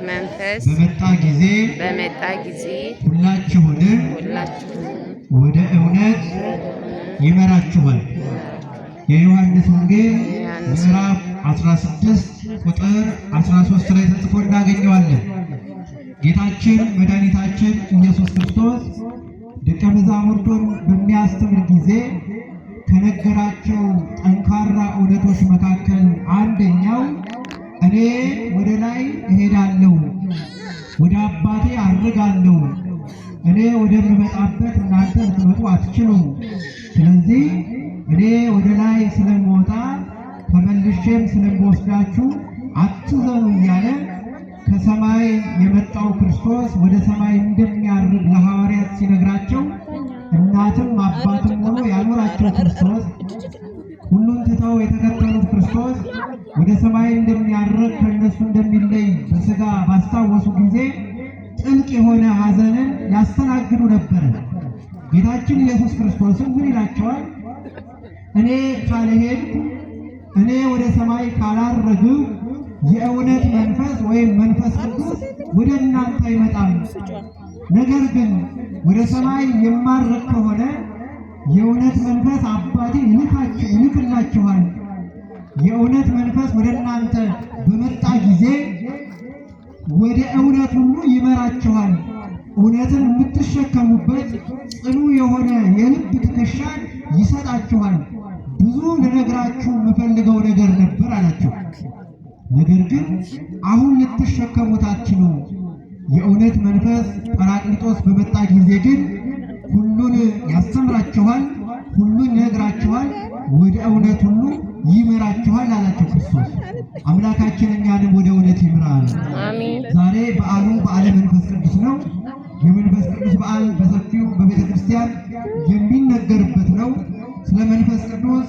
መንፈስ በመጣ ጊዜ ሁላችሁንም ወደ እውነት ይመራችኋል። የዮሐንስ ወንጌል ምዕራፍ 16 ቁጥር 13 ላይ ተጽፎ እናገኘዋለን። ጌታችን መድኃኒታችን ኢየሱስ ክርስቶስ ደቀ መዛሙርቱን በሚያስተምር ጊዜ ከነገራቸው ጠንካራ እውነቶች መካከል አንደኛው እኔ ወደ ላይ እሄዳለሁ፣ ወደ አባቴ አርጋለሁ፣ እኔ ወደምመጣበት እናንተ ልትመጡ አትችሉም። ስለዚህ እኔ ወደ ላይ ስለምወጣ ተመልሼም ስለምወስዳችሁ አትዘኑ እያለ ከሰማይ የመጣው ክርስቶስ ወደ ሰማይ እንደሚያርግ ለሐዋርያት ሲነግራቸው እናትም አባትም ሆኖ ያኖራቸው ክርስቶስ ሁሉን ትተው የተከተሉት ክርስቶስ ወደ ሰማይ እንደሚያርግ ከእነሱ እንደሚለይ በሥጋ ባስታወሱ ጊዜ ጥልቅ የሆነ ሐዘንን ያስተናግዱ ነበር። ጌታችን ኢየሱስ ክርስቶስም ምን ይላቸዋል? እኔ ካልሄድኩ እኔ ወደ ሰማይ ካላረግሁ የእውነት መንፈስ ወይም መንፈስ ቅዱስ ወደ እናንተ አይመጣም። ነገር ግን ወደ ሰማይ የማረግ ከሆነ የእውነት መንፈስ አባቴ ይልክላችኋል። የእውነት መንፈስ ወደ እናንተ በመጣ ጊዜ ወደ እውነት ሁሉ ይመራችኋል። እውነትን የምትሸከሙበት ጽኑ የሆነ የልብ ትከሻን ይሰጣችኋል። ብዙ ልነግራችሁ የምፈልገው ነገር ነበር አላቸው። ነገር ግን አሁን ልትሸከሙት አትችሉም። የእውነት መንፈስ ጰራቅሊጦስ በመጣ ጊዜ ግን ሁሉን ያስተምራችኋል፣ ሁሉን ይነግራችኋል፣ ወደ እውነት ሁሉ ይመራችኋል አላቸው ክርስቶስ። አምላካችን እኛንም ወደ እውነት ይምራል። አሜን። ዛሬ በዓሉ በዓለ መንፈስ ቅዱስ ነው። የመንፈስ ቅዱስ በዓል በሰፊው በቤተ ክርስቲያን የሚነገርበት ነው። ስለ መንፈስ ቅዱስ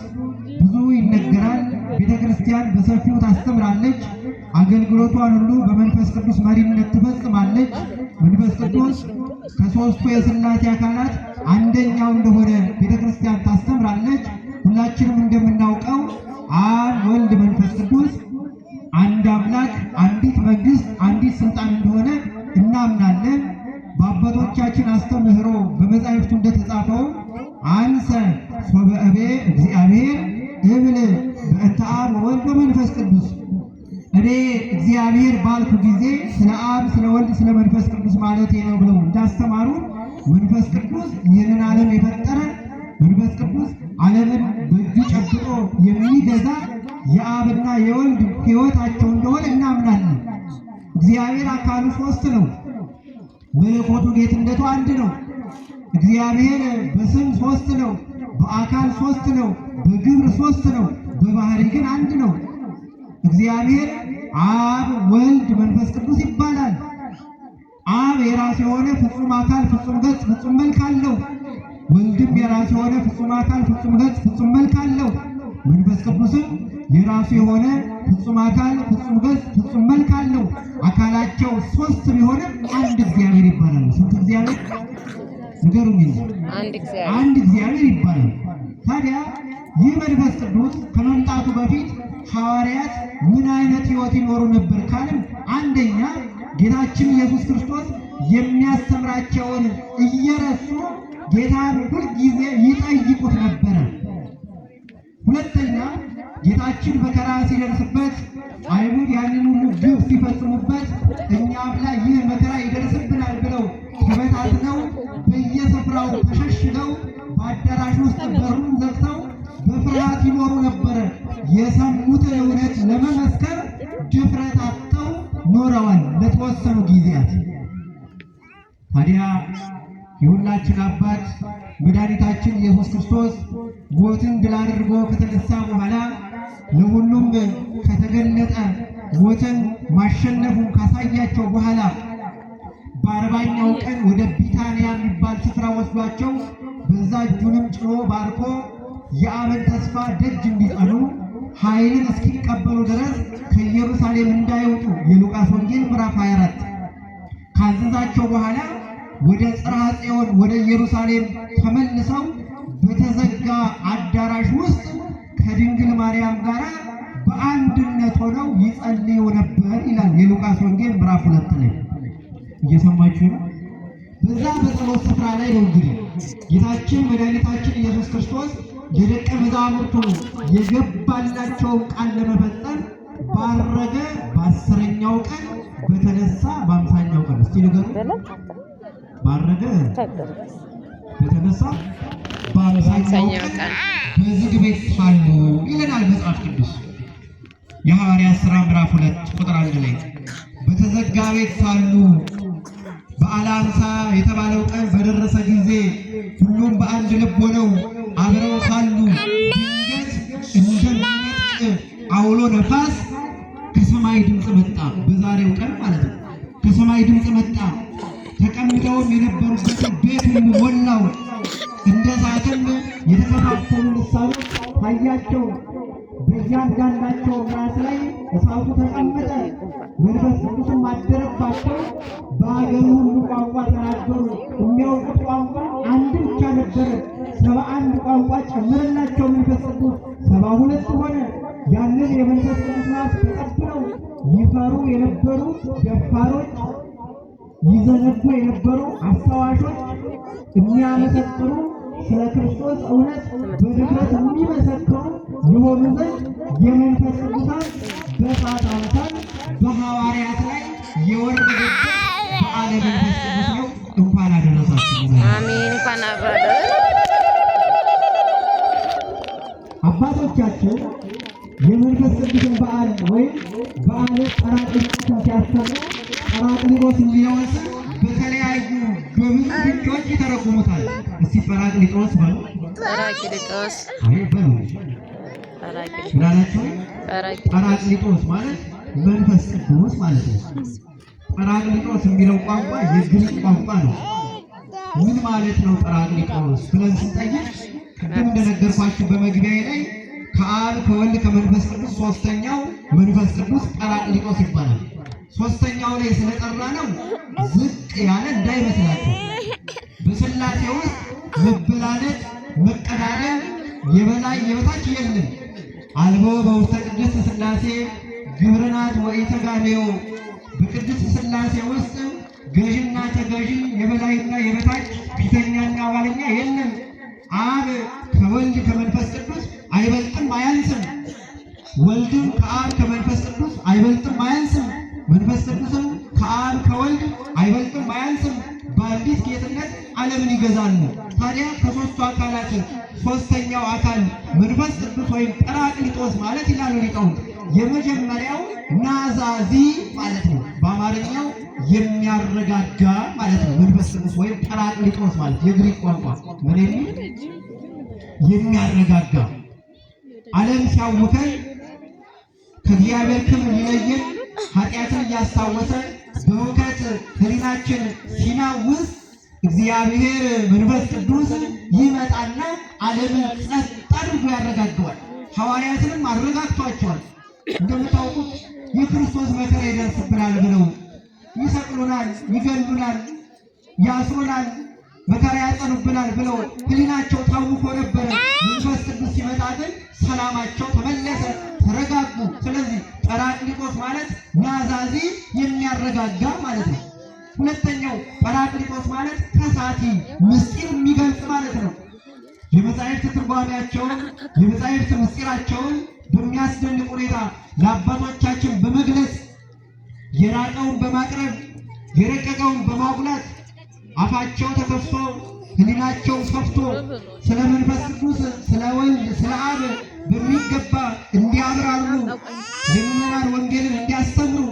ብዙ ይነገራል። ቤተ ክርስቲያን በሰፊው ታስተምራለች። አገልግሎቷን ሁሉ በመንፈስ ቅዱስ መሪነት ትፈጽማለች። መንፈስ ቅዱስ ከሦስቱ የሥላሴ አካላት አንደኛው እንደሆነ ቤተ ክርስቲያን ታስተምራለች። ሁላችንም እንደምናውቀው አብ፣ ወልድ፣ መንፈስ ቅዱስ አንድ አምላክ፣ አንዲት መንግሥት፣ አንዲት ስልጣን እንደሆነ እናምናለን። በአባቶቻችን አስተምህሮ በመጻሕፍቱ እንደተጻፈው አንሰ ሶበ እቤ እግዚአብሔር እብል በእንተ አብ ወወልድ ወመንፈስ ቅዱስ፣ እኔ እግዚአብሔር ባልኩ ጊዜ ስለ አብ፣ ስለ ወልድ፣ ስለ መንፈስ ቅዱስ ማለቴ ነው ብለው እንዳስተማሩ መንፈስ ቅዱስ ይህንን ዓለም የፈጠረ መንፈስ ቅዱስ ዓለምን በእጁ ጨብጦ የሚገዛ የአብና የወልድ ሕይወታቸው እንደሆነ እናምናለን። እግዚአብሔር አካሉ ሦስት ነው። መለኮቱ ጌትነቱ አንድ ነው። እግዚአብሔር በስም ሦስት ነው፣ በአካል ሦስት ነው፣ በግብር ሦስት ነው፣ በባህሪ ግን አንድ ነው። እግዚአብሔር አብ፣ ወልድ፣ መንፈስ ቅዱስ ይባላል። አብ የራሱ የሆነ ፍጹም አካል፣ ፍጹም ገጽ፣ ፍጹም መልክ አለው። ወልድም የራሱ የሆነ ፍጹም አካል፣ ፍጹም ገጽ፣ ፍጹም መልክ አለው። መንፈስ ቅዱስም የራሱ የሆነ ፍጹም አካል፣ ፍጹም ገጽ፣ ፍጹም መልክ አለው። አካላቸው ሦስት ቢሆንም አንድ እግዚአብሔር ይባላል። ስንት እግዚአብሔር ንገሩኝ? አንድ እግዚአብሔር ይባላል። ታዲያ ይህ መንፈስ ቅዱስ ከመምጣቱ በፊት ሐዋርያት ምን አይነት ሕይወት ይኖሩ ነበር ካልን፣ አንደኛ ጌታችን ኢየሱስ ክርስቶስ የሚያስተምራቸውን እየረሱ ጌታን ሁልጊዜ ይጠይቁት ነበረ። ሁለተኛ ጌታችን መከራ ሲደርስበት አይሁድ ያንን ሁሉ ግፍ ሲፈጽሙበት እኛም ላይ ይህ መከራ ይደርስብናል ብለው ተበታትነው በየስፍራው ተሸሽገው በአዳራሽ ውስጥ በሩን ዘግተው በፍርሃት ይኖሩ ነበረ። የሰሙትን እውነት ለመመስከር ድፍረት አጥተው ኖረዋል ለተወሰኑ ጊዜያት። ታዲያ የሁላችን አባት መድኃኒታችን ኢየሱስ ክርስቶስ ሞትን ድል አድርጎ ከተነሳ በኋላ ለሁሉም ከተገለጠ ሞትን ማሸነፉን ካሳያቸው በኋላ በአርባኛው ቀን ወደ ቢታንያ የሚባል ስፍራ ወስዷቸው በዛ እጁንም ጭኖ ባርኮ የአብን ተስፋ ደጅ እንዲጸኑ ኃይልን እስኪቀበሉ ድረስ ከኢየሩሳሌም እንዳይወጡ የሉቃስ ወንጌል ምዕራፍ 24 ካዘዛቸው በኋላ ወደ ጽርሐ ጽዮን ወደ ኢየሩሳሌም ተመልሰው በተዘጋ አዳራሽ ውስጥ ከድንግል ማርያም ጋር በአንድነት ሆነው ይጸልዩ ነበር ይላል ምዕራፍ 2 ላይ እየሰማችሁ ነው። በዛ በጸሎት ስፍራ ላይ ነው እንግዲህ ጌታችን መድኃኒታችን ኢየሱስ ክርስቶስ የደቀ መዛሙርቱ የገባላቸውን ቃል ለመፈጸም ባረገ በ10ኛው ቀን በተነሳ በ50ኛው ቀን እስቲ ንገሩ። ባረገ በተነሳ በ50ኛው ቀን በዝግ ቤት ሳሉ ይለናል መጽሐፍ ቅዱስ። የሐዋርያት ሥራ ምዕራፍ 2 ቁጥር 1 ላይ በተዘጋ ቤት ሳሉ በዓለ ሃምሳ የተባለው ቀን በደረሰ ጊዜ ሁሉም በአንድ ልብ ሆነው አብረው ሳሉ ድንገት እንደሚነጥቅ አውሎ ነፋስ ከሰማይ ድምፅ መጣ። በዛሬው ቀን ማለት ነው። ከሰማይ ድምፅ መጣ። ተቀምጠውም የነበሩበትን ቤት ሁሉ ሞላው። እንደ እሳትም የተከፋፈሉ ልሳኖች ታያቸው። በእያንዳንዳቸው ራስ ላይ እሳቱ ተቀመጠ። መንፈስ ቅዱስም አደረባቸው። በአገሩ ሁሉ ቋንቋ ተናገሩ። የሚያውቁት ቋንቋ አንድ ብቻ ነበረ። 71 ቋንቋ ጨመረላቸው መንፈስ ቅዱስ 72 ሆነ። ያንን የመንፈስ ቅዱስ ናት ተቀብለው ይፈሩ የነበሩ ደፋሮች፣ ይዘነጉ የነበሩ አስታዋሾች፣ የሚያመሰክሩ ስለ ክርስቶስ እውነት በድፍረት የሚመሰክሩ የሆኑ ዘንድ የመንፈስ ቅዱሳን በእሳት አምሳል በሐዋርያት ላይ የወረደበት በዓለ መንፈስ ቅዱስ ነው። እንኳን አደረሳችሁ። አሜን። እንኳን አብራደ አባቶቻችን የመንፈስ ቅዱስን በዓል ወይም በዓለ ጰራቅሊጦስን ሲያስተምሩ ጰራቅሊጦስ የሚለውን ስም በተለያዩ በብዙ ፍቾች ይተረጉሙታል። እስቲ ጰራቅሊጦስ በሉ። ጰራቅሊጦስ በሉ ምናላችሁ? ጰራቅሊጦስ ማለት መንፈስ ቅዱስ ማለት ነው። ጰራቅሊጦስ የሚለው ቋንቋ የግሪክ ቋንቋ ነው። ምን ማለት ነው ጰራቅሊጦስ ብለን ስንጠይቅ ቅድም እንደነገርኳችሁ በመግቢያ ላይ ከአብ ከወልድ ከመንፈስ ቅዱስ ሶስተኛው መንፈስ ቅዱስ ጰራቅሊጦስ ይባላል። ሶስተኛው ላይ ስለጠራ ነው ዝቅ ያለ እንዳይመስላችሁ። በሥላሴ ውስጥ መበላለጥ መቀዳደም የበላይ የበታች የለም። አልቦ በውስተ ቅድስት ሥላሴ ግብርናት ወኢተጋነዮ። በቅድስት ሥላሴ ውስጥ ገዥና ተገዢ የበላይና የበታች ፊተኛና ኋለኛ የለም። አብ ከወልድ ከመንፈስ ቅዱስ አይበልጥም አያንስም። ወልድም ከአብ ከመንፈስ ቅዱስ አይበልጥም አያንስም። መንፈስ ቅዱስም ከአብ ከወልድ አይበልጥም አያንስም። በአንዲት ጌትነት ዓለምን ይገዛሉ። ታዲያ ከሦስቱ አካላት ሦስተኛው አካል መንፈስ ቅዱስ ወይም ጰራቅሊጦስ ማለት ይላሉ ሊቃውንት የመጀመሪያው ናዛዚ ማለት ነው። በአማርኛው የሚያረጋጋ ማለት ነው። መንፈስ ቅዱስ ወይም ጰራቅሊጦስ ማለት የግሪክ ቋንቋ ምን የሚል የሚያረጋጋ ዓለም ሲያውከን ከእግዚአብሔር ክብር ሊለየን ኃጢአትን እያስታወሰ በእውቀት ሕሊናችን ሲናውዝ እግዚአብሔር መንፈስ ቅዱስ ይመጣና ዓለምን ጸጥ አድርጎ ያረጋገዋል። ሐዋርያትንም አረጋግቷቸዋል። እንደምታውቁት የክርስቶስ መከራ ይደርስብናል ብለው ይሰቅሉናል፣ ይገሉናል፣ ያስሩናል፣ መከራ ያጸኑብናል ብለው ሕሊናቸው ታውኮ ነበረ። መንፈስ ቅዱስ ሲመጣ ግን ሰላማቸው ተመለሰ፣ ተረጋጉ። ስለዚህ ጰራቅሊጦስ ማለት ናዛዚ የሚያረጋጋ ማለት ነው። ሁለተኛው ጰራቅሊጦስ ማለት ከሳቲ ምስጢር የሚገልጽ ማለት ነው። የመጻሕፍት ትርጓሜያቸውን የመጻሕፍት ምስጢራቸውን በሚያስደንቅ ሁኔታ ለአባቶቻችን በመግለጽ የራቀውን በማቅረብ የረቀቀውን በማጉላት አፋቸው ተከፍቶ ሕሊናቸው ሰፍቶ ስለ መንፈስ ቅዱስ ስለ ወልድ ስለ አብ በሚገባ እንዲያብራሩ የምዕመናን ወንጌልን እንዲያስተምሩ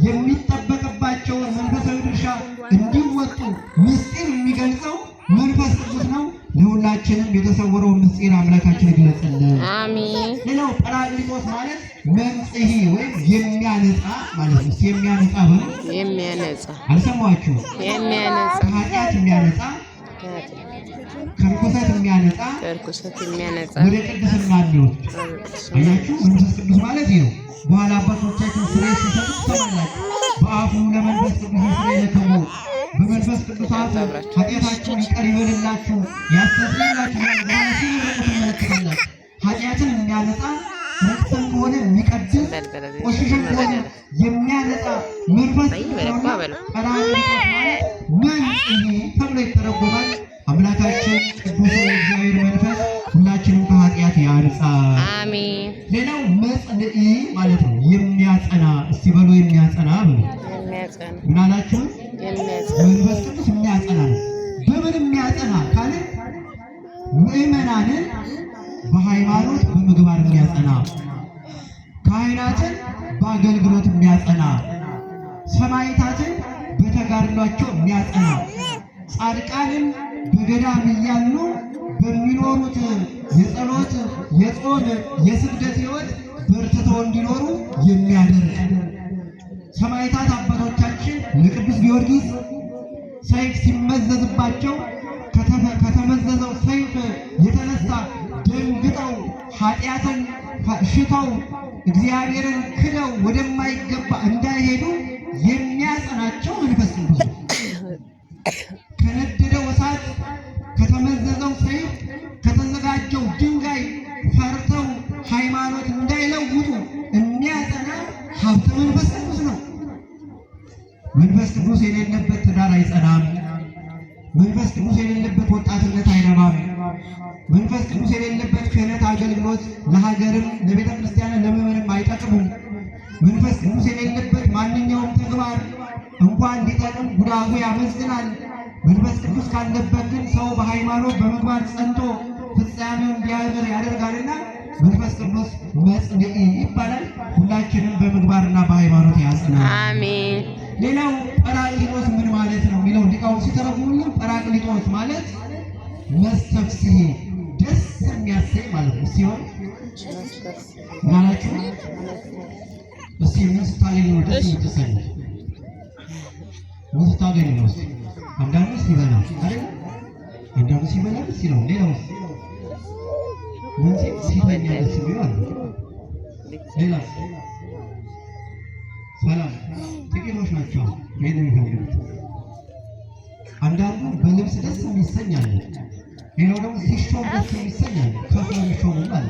የሚጠበቅባቸውን መንፈሳዊ ድርሻ እንዲወጡ ምስጢር የሚገልጸው መንፈስ ቅዱስ ነው። ለሁላችንም የተሰወረውን ምስጢር አምላካችን ይግለጽልን። አሜን። ሌላው ጰራቅሊጦስ ማለት መንጽሔ ወይም የሚያነጻ ማለት ነው። የሚያነጻ በሉ። የሚያነጻ አልሰማችሁ? የሚያነጻ ከኃጢአት የሚያነጻ ከርኩሰት የሚያነጻ ወደ ቅድስና የሚወስድ አያችሁ። መንፈስ ቅዱስ ማለት ይህ ነው። በኋላ አባቶቻችን ስርየት ሲሰጡ ትሰማላችሁ። በአፉ ለመንፈስ ቅዱስ ይስረይልክሙ፣ በመንፈስ ቅዱስ አፍ ኃጢአታችሁን ይቅር ይበልላችሁ ያስተሰርይላችሁ በኋላ ሲረቁ ትመለከታላችሁ። ኃጢአትን የሚያነጻ ረክሰን ከሆነ የሚቀድስ ቆሽሽም ሆነ የሚያነጻ መንፈስ ጰራቅሊጦስ ማለት መጽንዒ ተብሎ ይተረጎማል። አምላካችን ቅዱስ እግዚአብሔር መንፈስ ሁላችንም ከኃጢአት ያንጻ። አሜን። ሌላው መጽንዒ ማለት ነው የሚያጸና። እስቲ በሉ የሚያጸና ብሎ ምን አላችሁ? መንፈስ ቅዱስ የሚያጸና ነው። በምን የሚያጸና ካለ ምእመናንን በሃይማኖት በምግባር የሚያጸና፣ ካህናትን በአገልግሎት የሚያጸና፣ ሰማዕታትን በተጋድሏቸው የሚያጸና፣ ጻድቃንን በገዳም እያሉ በሚኖሩት የጸሎት፣ የጾም፣ የስግደት ሕይወት በርትተው እንዲኖሩ የሚያደርግ ሰማዕታት አባቶቻችን ለቅዱስ ጊዮርጊስ ሰይፍ ሲመዘዝባቸው ከተመዘዘው ሰይፍ የተነሳ ደንግጠው ኃጢአትን ሽተው እግዚአብሔርን ክደው ወደማይገባ እንዳይሄዱ የሚያጸናቸው መንፈስ ቅዱስ ነው። ከነደደው እሳት፣ ከተመዘዘው ሰይፍ፣ ከተዘጋጀው ድንጋይ ፈርተው ሃይማኖት እንዳይለውጡ የሚያጸና ሀብተ መንፈስ ቅዱስ ነው። መንፈስ ቅዱስ የሌለበት ትዳር አይጸናም። መንፈስ ቅዱስ የሌለበት ወጣትነት አይረባም። መንፈስ ቅዱስ የሌለበት ክህነት አገልግሎት ለሀገርም ለቤተ ክርስቲያንም ለምዕመንም አይጠቅሙም። መንፈስ ቅዱስ የሌለበት ማንኛውም ተግባር እንኳን ሊጠቅም ጉዳቱ ያመዝናል። መንፈስ ቅዱስ ካለበት ግን ሰው በሃይማኖት በምግባር ጸንቶ ፍጻሜውን እንዲያምር ያደርጋልና መንፈስ ቅዱስ መጽንዒ ይባላል። ሁላችንም በምግባርና በሃይማኖት ያጽናል። አሜን። ሌላው ጰራቅሊጦስ ምን ማለት ነው የሚለው ሊቃውንት ሲተረጉሙልን ጰራቅሊጦስ ማለት መስተፍስሒ ደስ የሚያሰኝ ማለት ነው ሲሆን ማለትም እስቲ ምን ስታገኙ ነው ደስ የምትሰኙ? ምን ስታገኙ ነው? አንዳንዱ ሲበላ አይደል? አንዳንዱ ሲበላ ደስ ይለው። ሌላው ምን ሲተኛ ደስ ይላል። ሌላ ሰላም ጥቂቶች ናቸው ይሄን የሚፈልጉት። አንዳንዱ በልብስ ደስ የሚሰኝ አለ። ሌላው ደግሞ ሲሾም ደስ የሚሰኝ አለ። ከፍ የሚሾም አለ።